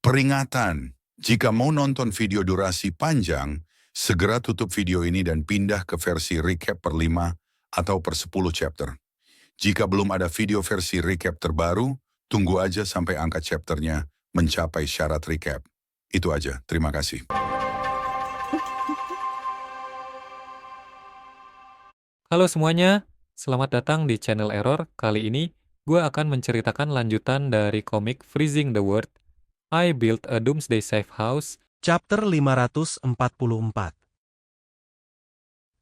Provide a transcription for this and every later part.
Peringatan, jika mau nonton video durasi panjang, segera tutup video ini dan pindah ke versi recap per 5 atau per 10 chapter. Jika belum ada video versi recap terbaru, tunggu aja sampai angka chapternya mencapai syarat recap. Itu aja, terima kasih. Halo semuanya, selamat datang di channel Error. Kali ini, gue akan menceritakan lanjutan dari komik Freezing the World, I Built a Doomsday Safe House, Chapter 544.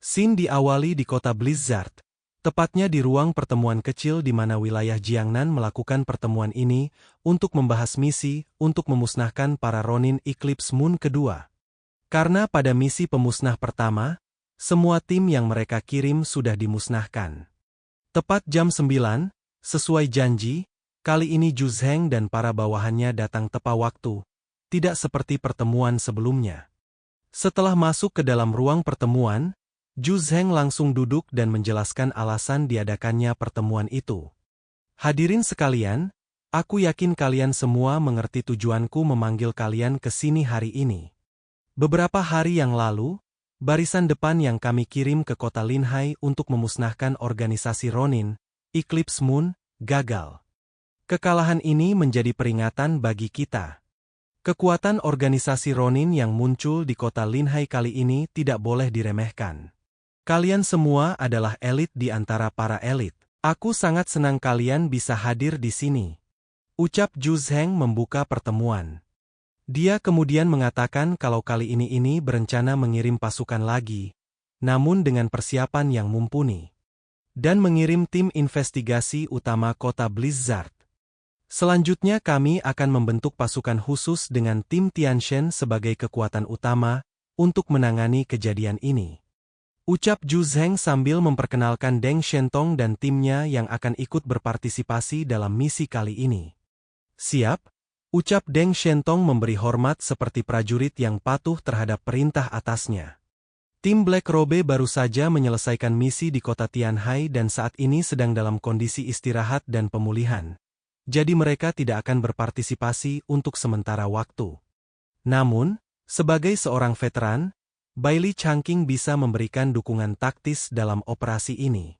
Scene diawali di kota Blizzard, tepatnya di ruang pertemuan kecil di mana wilayah Jiangnan melakukan pertemuan ini untuk membahas misi untuk memusnahkan para Ronin Eclipse Moon kedua. Karena pada misi pemusnah pertama, semua tim yang mereka kirim sudah dimusnahkan. Tepat jam 9, sesuai janji, kali ini Zhu Zheng dan para bawahannya datang tepat waktu, tidak seperti pertemuan sebelumnya. Setelah masuk ke dalam ruang pertemuan, Zhu Zheng langsung duduk dan menjelaskan alasan diadakannya pertemuan itu. Hadirin sekalian, aku yakin kalian semua mengerti tujuanku memanggil kalian ke sini hari ini. Beberapa hari yang lalu, barisan depan yang kami kirim ke kota Linhai untuk memusnahkan organisasi Ronin, Eclipse Moon, gagal. Kekalahan ini menjadi peringatan bagi kita. Kekuatan organisasi Ronin yang muncul di kota Linhai kali ini tidak boleh diremehkan. Kalian semua adalah elit di antara para elit. Aku sangat senang kalian bisa hadir di sini. Ucap Zhu Zheng membuka pertemuan. Dia kemudian mengatakan kalau kali ini berencana mengirim pasukan lagi, namun dengan persiapan yang mumpuni. Dan mengirim tim investigasi utama kota Blizzard. Selanjutnya kami akan membentuk pasukan khusus dengan tim Tianshan sebagai kekuatan utama untuk menangani kejadian ini. Ucap Zhu Zheng sambil memperkenalkan Deng Shentong dan timnya yang akan ikut berpartisipasi dalam misi kali ini. Siap, ucap Deng Shentong memberi hormat seperti prajurit yang patuh terhadap perintah atasnya. Tim Black Robe baru saja menyelesaikan misi di kota Tianhai dan saat ini sedang dalam kondisi istirahat dan pemulihan. Jadi mereka tidak akan berpartisipasi untuk sementara waktu. Namun, sebagai seorang veteran, Bailey Changqing bisa memberikan dukungan taktis dalam operasi ini.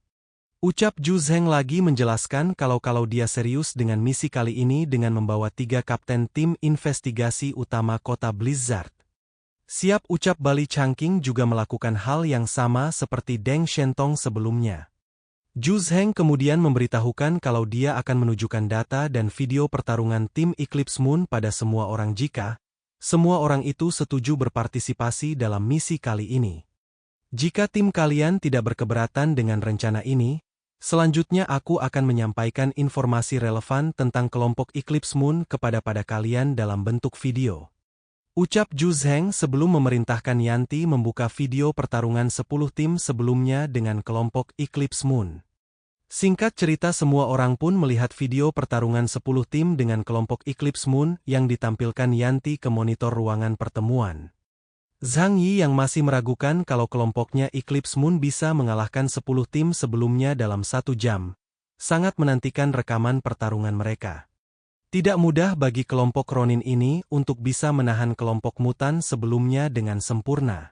Ucap Zhu Zheng lagi menjelaskan kalau dia serius dengan misi kali ini dengan membawa 3 kapten tim investigasi utama kota Blizzard. Siap, ucap Bailey Changqing juga melakukan hal yang sama seperti Deng Shentong sebelumnya. Zhu Zheng kemudian memberitahukan kalau dia akan menunjukkan data dan video pertarungan tim Eclipse Moon pada semua orang jika semua orang itu setuju berpartisipasi dalam misi kali ini. Jika tim kalian tidak berkeberatan dengan rencana ini, selanjutnya aku akan menyampaikan informasi relevan tentang kelompok Eclipse Moon kepada kalian dalam bentuk video. Ucap Zhu Zheng sebelum memerintahkan Yanti membuka video pertarungan 10 tim sebelumnya dengan kelompok Eclipse Moon. Singkat cerita semua orang pun melihat video pertarungan 10 tim dengan kelompok Eclipse Moon yang ditampilkan Yanti ke monitor ruangan pertemuan. Zhang Yi yang masih meragukan kalau kelompoknya Eclipse Moon bisa mengalahkan 10 tim sebelumnya dalam 1 jam, sangat menantikan rekaman pertarungan mereka. Tidak mudah bagi kelompok Ronin ini untuk bisa menahan kelompok mutan sebelumnya dengan sempurna.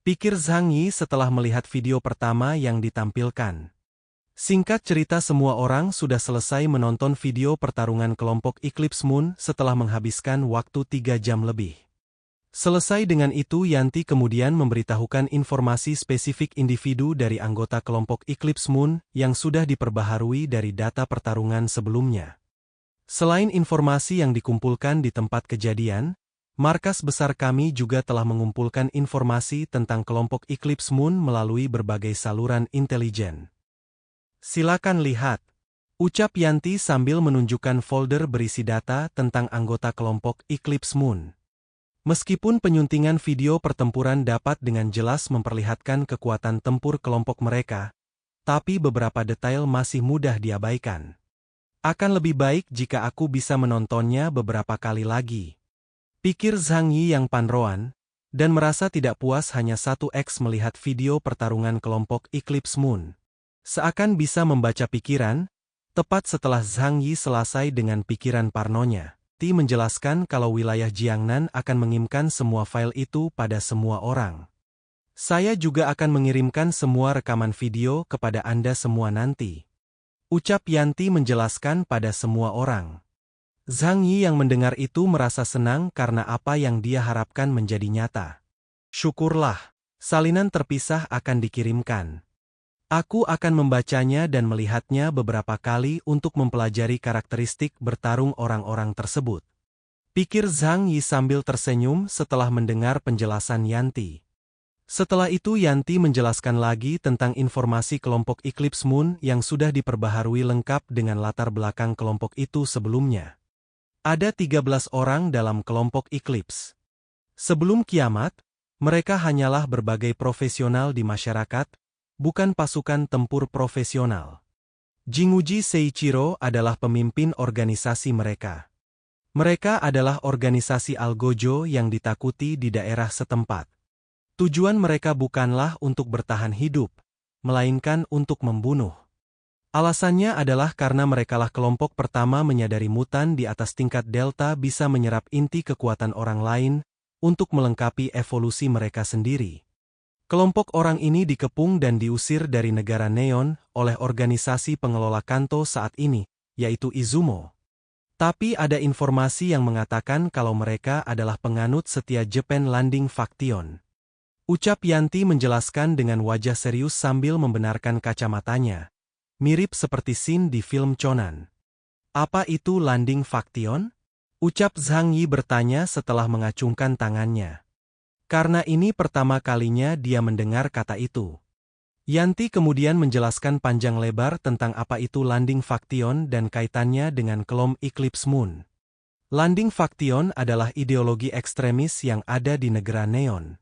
Pikir Zhang Yi setelah melihat video pertama yang ditampilkan. Singkat cerita semua orang sudah selesai menonton video pertarungan kelompok Eclipse Moon setelah menghabiskan waktu 3 jam lebih. Selesai dengan itu Yanti kemudian memberitahukan informasi spesifik individu dari anggota kelompok Eclipse Moon yang sudah diperbaharui dari data pertarungan sebelumnya. Selain informasi yang dikumpulkan di tempat kejadian, markas besar kami juga telah mengumpulkan informasi tentang kelompok Eclipse Moon melalui berbagai saluran intelijen. Silakan lihat, ucap Yanti sambil menunjukkan folder berisi data tentang anggota kelompok Eclipse Moon. Meskipun penyuntingan video pertempuran dapat dengan jelas memperlihatkan kekuatan tempur kelompok mereka, tapi beberapa detail masih mudah diabaikan. Akan lebih baik jika aku bisa menontonnya beberapa kali lagi. Pikir Zhang Yi yang panroan, dan merasa tidak puas hanya 1x melihat video pertarungan kelompok Eclipse Moon. Seakan bisa membaca pikiran, tepat setelah Zhang Yi selesai dengan pikiran parnonya. Yanti menjelaskan kalau wilayah Jiangnan akan mengirimkan semua file itu pada semua orang. Saya juga akan mengirimkan semua rekaman video kepada Anda semua nanti. Ucap Yanti menjelaskan pada semua orang. Zhang Yi yang mendengar itu merasa senang karena apa yang dia harapkan menjadi nyata. Syukurlah, salinan terpisah akan dikirimkan. Aku akan membacanya dan melihatnya beberapa kali untuk mempelajari karakteristik bertarung orang-orang tersebut. Pikir Zhang Yi sambil tersenyum setelah mendengar penjelasan Yanti. Setelah itu Yanti menjelaskan lagi tentang informasi kelompok Eclipse Moon yang sudah diperbaharui lengkap dengan latar belakang kelompok itu sebelumnya. Ada 13 orang dalam kelompok Eclipse. Sebelum kiamat, mereka hanyalah berbagai profesional di masyarakat, bukan pasukan tempur profesional. Jinguji Seiichiro adalah pemimpin organisasi mereka. Mereka adalah organisasi Algojo yang ditakuti di daerah setempat. Tujuan mereka bukanlah untuk bertahan hidup, melainkan untuk membunuh. Alasannya adalah karena merekalah kelompok pertama menyadari mutan di atas tingkat delta bisa menyerap inti kekuatan orang lain untuk melengkapi evolusi mereka sendiri. Kelompok orang ini dikepung dan diusir dari negara Neon oleh organisasi pengelola Kanto saat ini, yaitu Izumo. Tapi ada informasi yang mengatakan kalau mereka adalah penganut setia Japan Landing Faction. Ucap Yanti menjelaskan dengan wajah serius sambil membenarkan kacamatanya. Mirip seperti scene di film Conan. Apa itu Landing Faction? Ucap Zhang Yi bertanya setelah mengacungkan tangannya. Karena ini pertama kalinya dia mendengar kata itu. Yanti kemudian menjelaskan panjang lebar tentang apa itu Landing Faction dan kaitannya dengan kelompok Eclipse Moon. Landing Faction adalah ideologi ekstremis yang ada di negara Neon.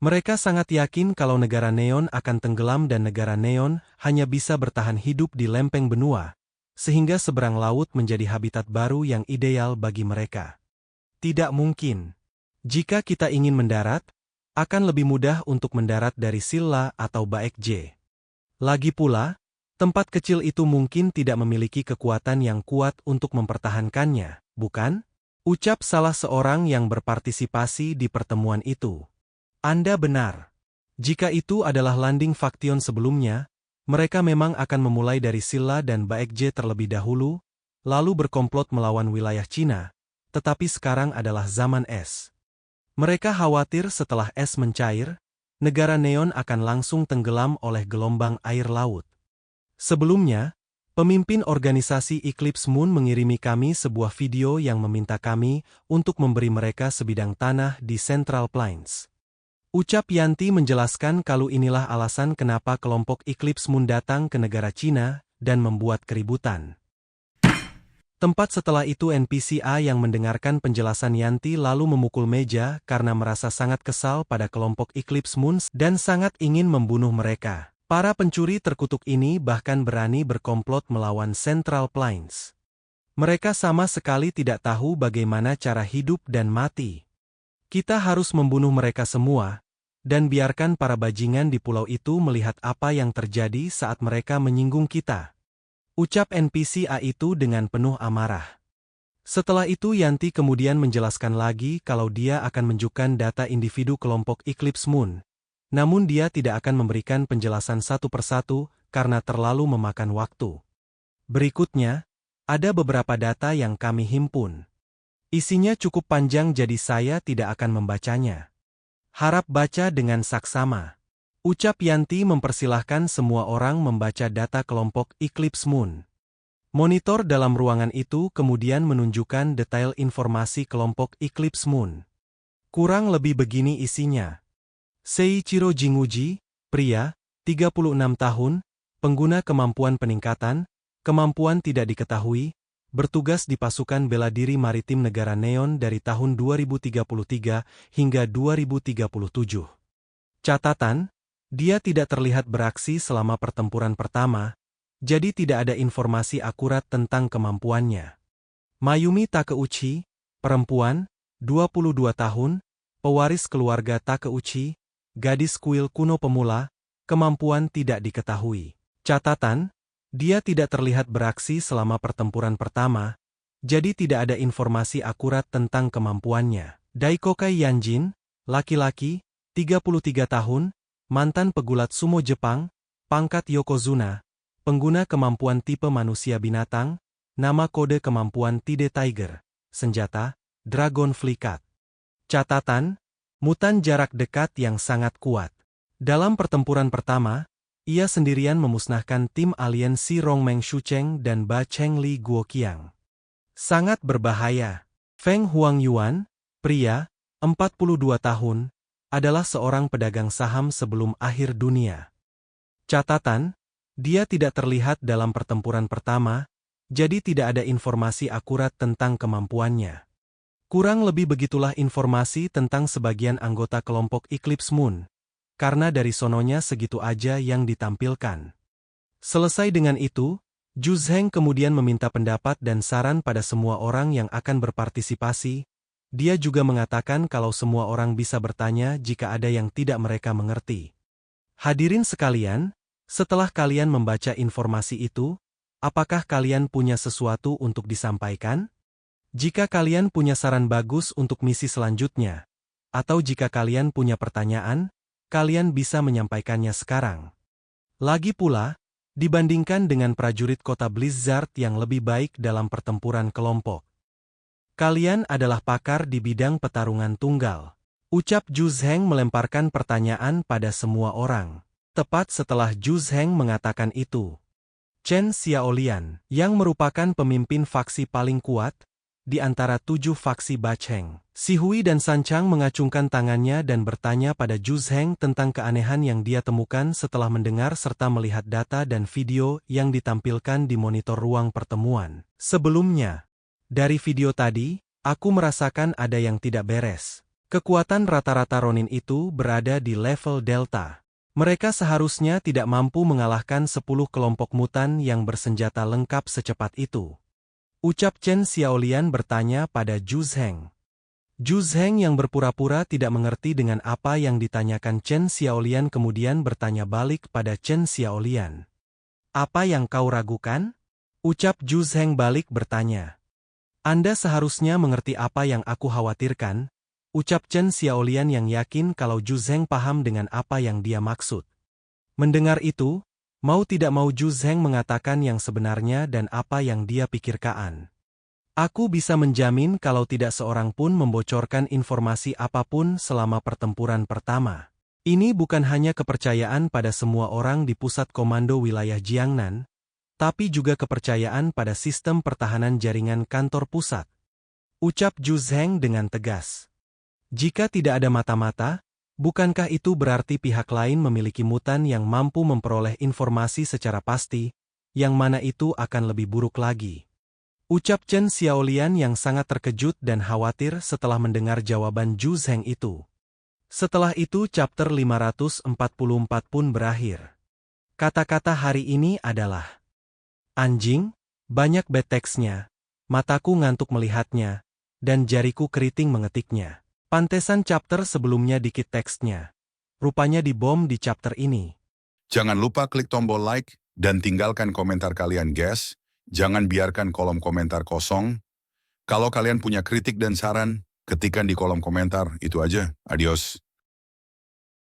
Mereka sangat yakin kalau negara Neon akan tenggelam dan negara Neon hanya bisa bertahan hidup di lempeng benua, sehingga seberang laut menjadi habitat baru yang ideal bagi mereka. Tidak mungkin. Jika kita ingin mendarat, akan lebih mudah untuk mendarat dari Silla atau Baekje. Lagi pula, tempat kecil itu mungkin tidak memiliki kekuatan yang kuat untuk mempertahankannya, bukan? Ucap salah seorang yang berpartisipasi di pertemuan itu. Anda benar. Jika itu adalah Landing Faction sebelumnya, mereka memang akan memulai dari Silla dan Baekje terlebih dahulu, lalu berkomplot melawan wilayah Cina, tetapi sekarang adalah zaman es. Mereka khawatir setelah es mencair, negara Neon akan langsung tenggelam oleh gelombang air laut. Sebelumnya, pemimpin organisasi Eclipse Moon mengirimi kami sebuah video yang meminta kami untuk memberi mereka sebidang tanah di Central Plains. Ucap Yanti menjelaskan kalau inilah alasan kenapa kelompok Eclipse Moon datang ke negara Cina dan membuat keributan. Tempat setelah itu NPC-A yang mendengarkan penjelasan Yanti lalu memukul meja karena merasa sangat kesal pada kelompok Eclipse Moon dan sangat ingin membunuh mereka. Para pencuri terkutuk ini bahkan berani berkomplot melawan Central Plains. Mereka sama sekali tidak tahu bagaimana cara hidup dan mati. Kita harus membunuh mereka semua, dan biarkan para bajingan di pulau itu melihat apa yang terjadi saat mereka menyinggung kita. Ucap NPC-A itu dengan penuh amarah. Setelah itu Yanti kemudian menjelaskan lagi kalau dia akan menunjukkan data individu kelompok Eclipse Moon, namun dia tidak akan memberikan penjelasan satu persatu karena terlalu memakan waktu. Berikutnya, ada beberapa data yang kami himpun. Isinya cukup panjang jadi saya tidak akan membacanya. Harap baca dengan saksama. Ucap Yanti mempersilahkan semua orang membaca data kelompok Eclipse Moon. Monitor dalam ruangan itu kemudian menunjukkan detail informasi kelompok Eclipse Moon. Kurang lebih begini isinya. Seiichiro Jinguji, pria, 36 tahun, pengguna kemampuan peningkatan, kemampuan tidak diketahui, bertugas di pasukan bela diri maritim negara Neon dari tahun 2033 hingga 2037. Catatan, dia tidak terlihat beraksi selama pertempuran pertama, jadi tidak ada informasi akurat tentang kemampuannya. Mayumi Takeuchi, perempuan, 22 tahun, pewaris keluarga Takeuchi, gadis kuil kuno pemula, kemampuan tidak diketahui. Catatan, dia tidak terlihat beraksi selama pertempuran pertama, jadi tidak ada informasi akurat tentang kemampuannya. Daikokai Yanjin, laki-laki, 33 tahun, mantan pegulat sumo Jepang, pangkat Yokozuna, pengguna kemampuan tipe manusia binatang, nama kode kemampuan Tide Tiger, senjata, Dragon Flikat. Catatan, mutan jarak dekat yang sangat kuat. Dalam pertempuran pertama, ia sendirian memusnahkan tim alien Si Rongmeng Shucheng dan Ba Cheng Li Guoqiang. Sangat berbahaya. Feng Huangyuan, pria, 42 tahun, adalah seorang pedagang saham sebelum akhir dunia. Catatan, dia tidak terlihat dalam pertempuran pertama, jadi tidak ada informasi akurat tentang kemampuannya. Kurang lebih begitulah informasi tentang sebagian anggota kelompok Eclipse Moon, karena dari sononya segitu aja yang ditampilkan. Selesai dengan itu, Zhu Zheng kemudian meminta pendapat dan saran pada semua orang yang akan berpartisipasi. Dia juga mengatakan kalau semua orang bisa bertanya jika ada yang tidak mereka mengerti. Hadirin sekalian, setelah kalian membaca informasi itu, apakah kalian punya sesuatu untuk disampaikan? Jika kalian punya saran bagus untuk misi selanjutnya, atau jika kalian punya pertanyaan, kalian bisa menyampaikannya sekarang. Lagi pula, dibandingkan dengan prajurit kota Blizzard yang lebih baik dalam pertempuran kelompok, kalian adalah pakar di bidang pertarungan tunggal. Ucap Zhu Zheng melemparkan pertanyaan pada semua orang. Tepat setelah Zhu Zheng mengatakan itu, Chen Xiaolian, yang merupakan pemimpin faksi paling kuat di antara 7 faksi Bacheng, Si Hui dan San Chang mengacungkan tangannya dan bertanya pada Zhu Zheng tentang keanehan yang dia temukan setelah mendengar serta melihat data dan video yang ditampilkan di monitor ruang pertemuan. Sebelumnya, dari video tadi, aku merasakan ada yang tidak beres. Kekuatan rata-rata Ronin itu berada di level Delta. Mereka seharusnya tidak mampu mengalahkan 10 kelompok mutan yang bersenjata lengkap secepat itu. Ucap Chen Xiaolian bertanya pada Zhu Zheng. Zhu Zheng yang berpura-pura tidak mengerti dengan apa yang ditanyakan Chen Xiaolian kemudian bertanya balik pada Chen Xiaolian. Apa yang kau ragukan? Ucap Zhu Zheng balik bertanya. Anda seharusnya mengerti apa yang aku khawatirkan, ucap Chen Xiaolian yang yakin kalau Zhu Zheng paham dengan apa yang dia maksud. Mendengar itu, mau tidak mau Zhu Zheng mengatakan yang sebenarnya dan apa yang dia pikirkan. Aku bisa menjamin kalau tidak seorang pun membocorkan informasi apapun selama pertempuran pertama. Ini bukan hanya kepercayaan pada semua orang di pusat komando wilayah Jiangnan, tapi juga kepercayaan pada sistem pertahanan jaringan kantor pusat. Ucap Zhu Zheng dengan tegas. Jika tidak ada mata-mata, bukankah itu berarti pihak lain memiliki mutan yang mampu memperoleh informasi secara pasti, yang mana itu akan lebih buruk lagi? Ucap Chen Xiaolian yang sangat terkejut dan khawatir setelah mendengar jawaban Zhu Zheng itu. Setelah itu chapter 544 pun berakhir. Kata-kata hari ini adalah anjing, banyak bad text-nya, mataku ngantuk melihatnya, dan jariku keriting mengetiknya. Pantesan chapter sebelumnya dikit teksnya. Rupanya dibom di chapter ini. Jangan lupa klik tombol like dan tinggalkan komentar kalian guys. Jangan biarkan kolom komentar kosong. Kalau kalian punya kritik dan saran, ketikkan di kolom komentar. Itu aja. Adios.